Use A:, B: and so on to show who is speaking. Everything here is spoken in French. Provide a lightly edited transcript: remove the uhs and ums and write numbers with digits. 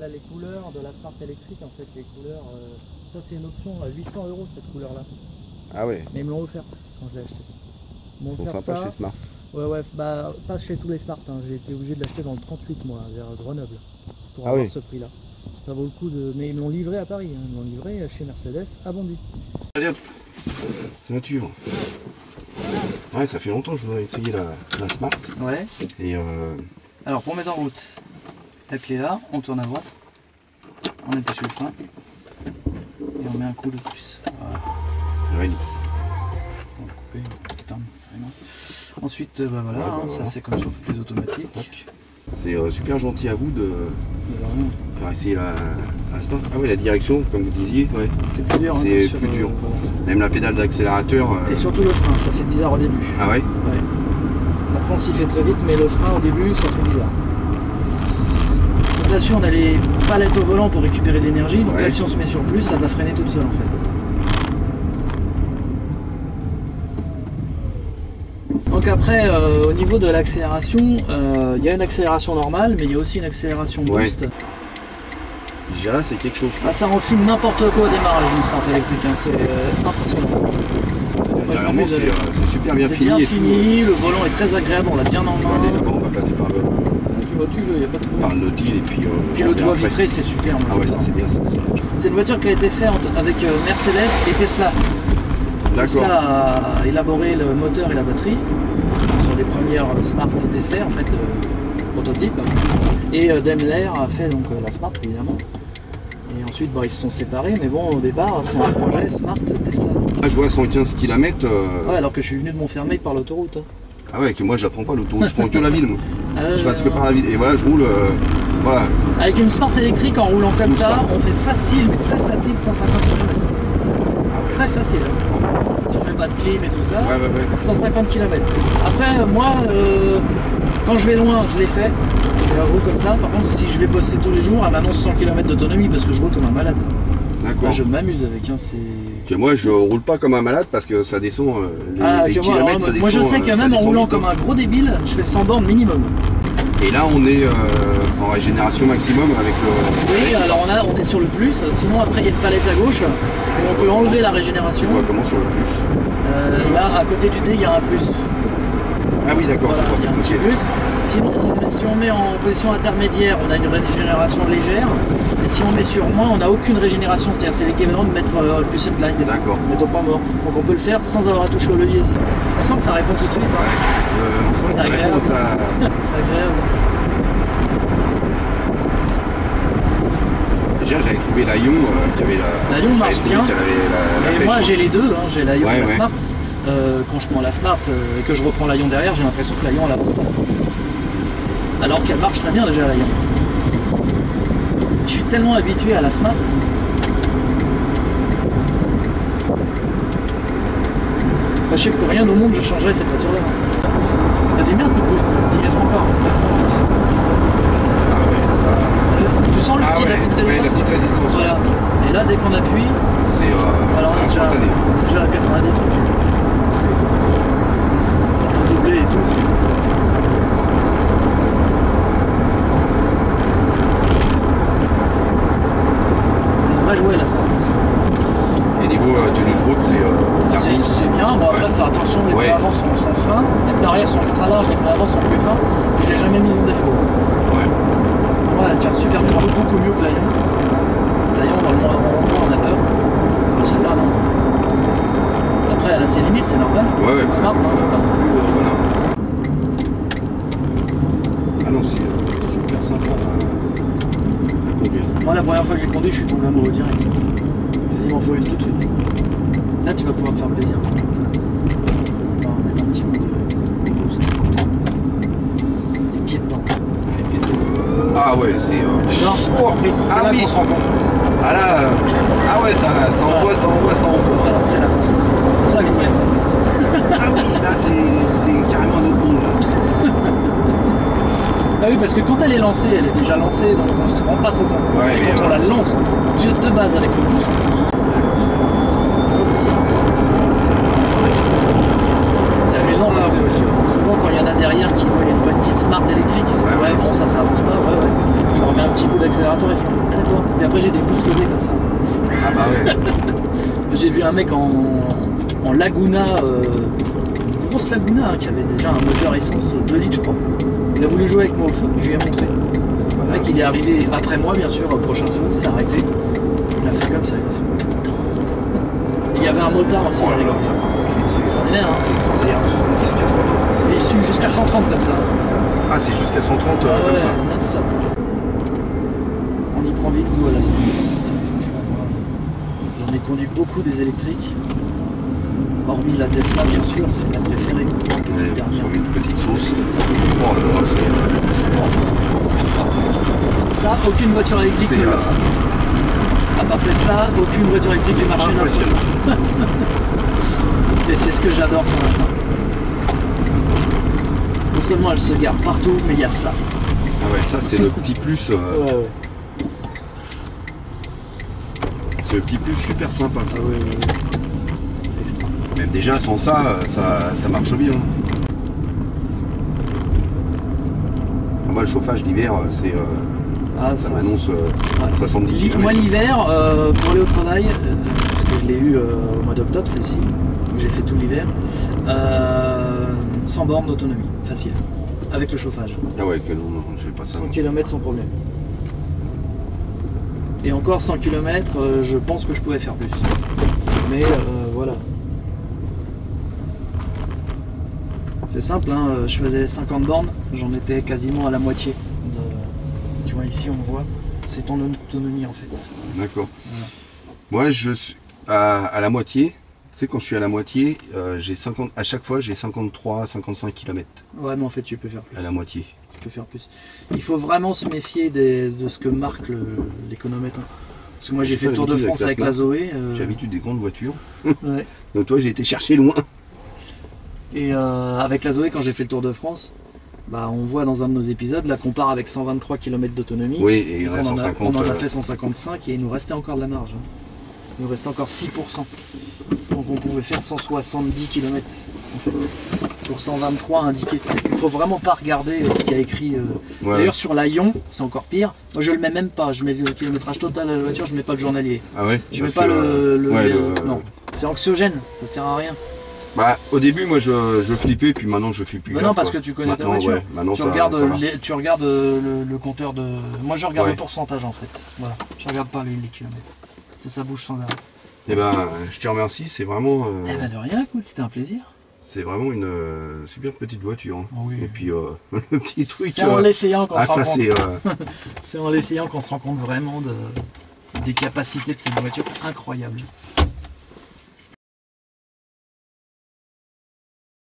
A: Elle a les couleurs de la Smart électrique en fait, les couleurs. Ça c'est une option à 800 € cette couleur là.
B: Ah ouais.
A: Mais ils me l'ont offert quand je l'ai acheté. Ils m'ont
B: Ils sont
A: offert
B: sympas
A: ça.
B: chez Smart.
A: Ouais, bah pas chez tous les Smart, hein. J'ai été obligé de l'acheter dans le 38 moi, vers Grenoble, pour
B: Ah
A: avoir
B: oui.
A: ce prix là. Ça vaut le coup de. Mais ils me l'ont livré à Paris, hein. Ils me l'ont livré chez Mercedes à Bondy.
B: Allez hop, ceinture. Ouais, ça fait longtemps que je voudrais essayer la Smart.
A: Ouais.
B: Et
A: Alors pour mettre en route, la clé là, on tourne à droite, on appuie sur le frein et on met un coup de plus. Voilà.
B: ouais,
A: On va couper, putain, vraiment. Ensuite, bah voilà,
B: Ouais, bah
A: hein,
B: voilà.
A: ça c'est comme sur toutes les automatiques.
B: c'est super gentil à vous de
A: Vraiment.
B: faire essayer la Smart. Ah ouais, la direction, comme vous disiez, ouais.
A: C'est plus dur.
B: C'est
A: Sur,
B: plus dur.
A: voilà.
B: Même la pédale d'accélérateur.
A: Et surtout le frein, ça fait bizarre au début.
B: Ah ouais.
A: Ouais. Après on s'y fait très vite, mais le frein au début ça fait bizarre. Donc là-dessus on a les palettes au volant pour récupérer de l'énergie, donc
B: Ouais.
A: là si on se met sur plus, ça va freiner toute seule en fait. Donc après au niveau de l'accélération, il y a une accélération normale, mais il y a aussi une accélération boost.
B: Ouais. Déjà là c'est quelque chose.
A: Ah, ça enfile n'importe quoi au démarrage d'une Smart électrique, hein. C'est impressionnant. Moi, je
B: Carrément,
A: m'amuse avec.
B: c'est super bien
A: C'est
B: fini.
A: bien
B: et
A: fini, le volant est très agréable, on l'a bien en
B: tout. Allez,
A: main.
B: d'abord on va passer par le
A: Tu veux, il n'y a pas de problème.
B: deal et puis.
A: Puis le toit vitré, c'est super. Moi,
B: Ah ouais, ça
A: j'adore.
B: c'est bien ça.
A: C'est une voiture qui a été faite avec Mercedes et Tesla. Tesla
B: D'accord.
A: a élaboré le moteur et la batterie sur les premières Smart d'essai, en fait, le prototype. Et Daimler a fait donc la Smart, évidemment. Et ensuite, bah, ils se sont séparés, mais bon, au départ, c'est un projet Smart Tesla.
B: Là je vois 115 km.
A: Ouais, alors que je suis venu de Montfermeil par l'autoroute. Hein.
B: Ah ouais, que moi je la prends pas l'autoroute, je prends que la ville moi. Je passe que
A: non.
B: par la ville. Et voilà, je roule. Voilà.
A: Avec une Smart électrique en roulant comme ça, on fait facile, mais très facile 150 km. Très facile. Si on met pas de clim et tout ça,
B: Ouais, ouais, ouais.
A: 150 km. Après, moi, quand je vais loin, je l'ai fait. C'est-à-dire, je roule comme ça. Par contre, si je vais bosser tous les jours, elle m'annonce 100 km d'autonomie parce que je roule comme un malade. Là,
B: D'accord.
A: je m'amuse avec. Hein,
B: Que moi je roule pas comme un malade parce que ça descend. Les
A: que moi,
B: kilomètres,
A: alors,
B: ça descend.
A: moi, je sais que
B: ça
A: même en
B: descend
A: roulant
B: vite,
A: comme
B: hein.
A: un gros débile, je fais 100 bornes minimum.
B: Et là on est en régénération maximum avec le.
A: Oui, alors on est sur le plus. Sinon, après, il y a une palette à gauche où on peut enlever la régénération.
B: Tu vois comment sur le plus.
A: Là, à côté du D, il y a un plus.
B: Ah oui d'accord,
A: Voilà, il y a un
B: je
A: petit
B: vois.
A: plus. Sinon, si on met en position intermédiaire, on a une régénération légère. Et si on met sur moins, on n'a aucune régénération. C'est-à-dire c'est l'équivalent de mettre plus une line.
B: D'accord.
A: Mettre au point mort. Donc on peut le faire sans avoir à toucher au levier. On sent que ça répond tout de suite. Hein.
B: On sent que ça
A: agréable.
B: répond, ça.
A: C'est agréable.
B: Déjà j'avais trouvé la Ion qui avait la.
A: La Ion marche
B: j'avais trouvé
A: bien.
B: qu'elle avait la
A: Et moi
B: pêche.
A: j'ai les deux, hein. J'ai la Ion
B: Ouais,
A: et la
B: ouais.
A: Smart. Quand je prends la Smart et que je reprends la Ion derrière, j'ai l'impression que la Ion elle avance pas. Alors qu'elle marche très bien déjà la Ion. Je suis tellement habitué à la Smart. Bah, je sais que pour rien au monde je changerais cette voiture là. Vas-y, mets un coup de boost, dis-le encore.
B: Ah ouais, ça.
A: Tu sens le
B: Ah
A: petit
B: ouais,
A: la petite
B: ouais, la
A: résistance.
B: petite résistance.
A: Voilà. Et là dès qu'on appuie,
B: C'est
A: alors on est déjà,
B: instantané.
A: déjà à 90 ça peut doubler et tout. C'est un vrai jouet là, ça.
B: Et niveau tenue de route, c'est karting.
A: C'est bien, bon après
B: Ouais.
A: faire attention, les
B: Ouais.
A: pneus avant sont fins, les pneus arrière sont extra larges, les pneus avant sont plus fins. Je l'ai jamais mise en défaut.
B: Ouais.
A: Ouais, elle tient super bien, beaucoup mieux que la Ion. La Ion, dans le monde, on a peur. Celle-là, non. Après, elle a ses limites, c'est normal.
B: Ouais,
A: C'est une
B: ouais,
A: Smart,
B: ouais.
A: hein, faut pas non plus.
B: Voilà. Ah non, c'est super sympa à conduire.
A: Moi, la première fois que j'ai conduit, je suis tombé amoureux direct. Il m'en faut une tout de suite. Là, tu vas pouvoir te faire plaisir. On va remettre un petit peu de boost. Les pieds dedans.
B: Ah ouais, c'est.
A: Non,
B: Oh,
A: c'est
B: ah
A: là
B: oui.
A: qu'on se rend compte.
B: Ah là. Ah ouais, ça envoie, ça envoie, ça envoie.
A: Voilà, c'est là qu'on se rend compte. C'est ça que je voulais.
B: Ah oui, là c'est carrément un autre monde. Là.
A: Ah oui, parce que quand elle est lancée, elle est déjà lancée, donc on se rend pas trop compte.
B: Ouais,
A: et
B: mais
A: quand on la lance de base avec le boost, c'est amusant parce que souvent quand il y en a derrière qui voient une petite Smart électrique, ils se disent
B: Ouais,
A: ouais
B: ouais.
A: bon ça avance pas, ouais. Je leur remets un petit coup d'accélérateur et font ah d'accord. Et après j'ai des pouces levés comme ça.
B: Ah bah ouais.
A: J'ai vu un mec en Laguna, une grosse Laguna, hein, qui avait déjà un moteur essence 2 litres je crois. Il a voulu jouer avec moi au feu, je lui ai montré. Le mec il est arrivé après moi bien sûr, au prochain feu, il s'est arrêté. Il a fait comme ça, il a fait putain. Et il y avait un motard aussi.
B: Oh là là, ça part tout de suite,
A: C'est extraordinaire, hein.
B: c'est extraordinaire, 70, 80.
A: C'est issu jusqu'à 130 comme ça.
B: Ah, c'est jusqu'à 130
A: Ah
B: comme
A: ouais,
B: ça.
A: non-stop. On y prend vite goût à la Smart. J'en ai conduit beaucoup des électriques. Hormis la Tesla, bien sûr, c'est ma préférée.
B: Ouais,
A: Dernière.
B: sur une petite sauce. Oh là là,
A: Ça, aucune voiture électrique
B: c'est
A: ne le fait. À part Tesla, aucune voiture électrique du marché ne le fait.
B: impressionnant.
A: Et c'est ce que j'adore sur la Smart. Non seulement elle se gare partout, mais il y a ça.
B: Ah ouais, ça c'est le petit plus.
A: Ouais, ouais.
B: C'est le petit plus super sympa ça.
A: Ah oui, oui, oui. C'est extra.
B: Même déjà sans ça, ça marche bien. Moi le chauffage d'hiver, c'est
A: Ah,
B: ça m'annonce
A: ouais.
B: 70 km.
A: Moi l'hiver, pour aller au travail, parce que je l'ai eu au mois d'octobre celle-ci, donc j'ai fait tout l'hiver, 100 bornes d'autonomie, facile, avec le chauffage.
B: Ah ouais, que non, je vais pas ça.
A: 100 km sans problème. Et encore 100 km, je pense que je pouvais faire plus. Mais voilà. C'est simple, hein, je faisais 50 bornes, j'en étais quasiment à la moitié. Tu vois ici on voit, c'est ton autonomie en fait.
B: D'accord.
A: Voilà.
B: Moi je suis à la moitié. Tu sais, quand je suis à la moitié, j'ai 50, à chaque fois j'ai 53, 55 km
A: Ouais mais en fait tu peux faire plus.
B: à la moitié.
A: Tu peux faire plus. Il faut vraiment se méfier de ce que marque l'économètre. Parce que moi j'ai fait le Tour de France avec la Zoé.
B: J'ai l'habitude des grandes voitures.
A: Ouais.
B: Donc toi j'ai été chercher loin.
A: Et avec la Zoé quand j'ai fait le Tour de France, bah, on voit dans un de nos épisodes, là qu'on part avec 123 km d'autonomie.
B: Oui, et il
A: on,
B: reste
A: en a,
B: 150.
A: on en a fait 155 et il nous restait encore de la marge. Hein. Il nous restait encore 6%. Donc on pouvait faire 170 km en fait. Pour 123 indiqué. Il faut vraiment pas regarder ce qu'il y a écrit.
B: Ouais.
A: D'ailleurs sur la Ion, c'est encore pire. Moi je le mets même pas. Je mets le kilométrage total à la voiture, je mets pas le journalier.
B: Ah ouais.
A: Je mets
B: parce
A: pas
B: que,
A: le. Non. C'est anxiogène, ça sert à rien.
B: Bah au début moi je flippais puis maintenant je fais plus.
A: Mais
B: gaffe,
A: non parce
B: quoi.
A: que tu connais ta
B: Maintenant,
A: voiture.
B: ouais, maintenant,
A: Tu
B: ça
A: regardes,
B: va.
A: tu regardes le compteur de. Moi je regarde
B: Ouais.
A: le pourcentage en fait. Voilà. Je regarde pas les kilomètres. Ça bouge sans arrêt.
B: Eh ben je te remercie, c'est vraiment.
A: Eh ben de rien, écoute, c'était un plaisir.
B: C'est vraiment une super petite voiture. Hein.
A: Oui.
B: Et puis le petit truc.
A: C'est en l'essayant qu'on
B: Ah
A: se rend
B: ça
A: compte.
B: c'est.
A: C'est en l'essayant qu'on se rend compte vraiment des capacités de cette voiture incroyable.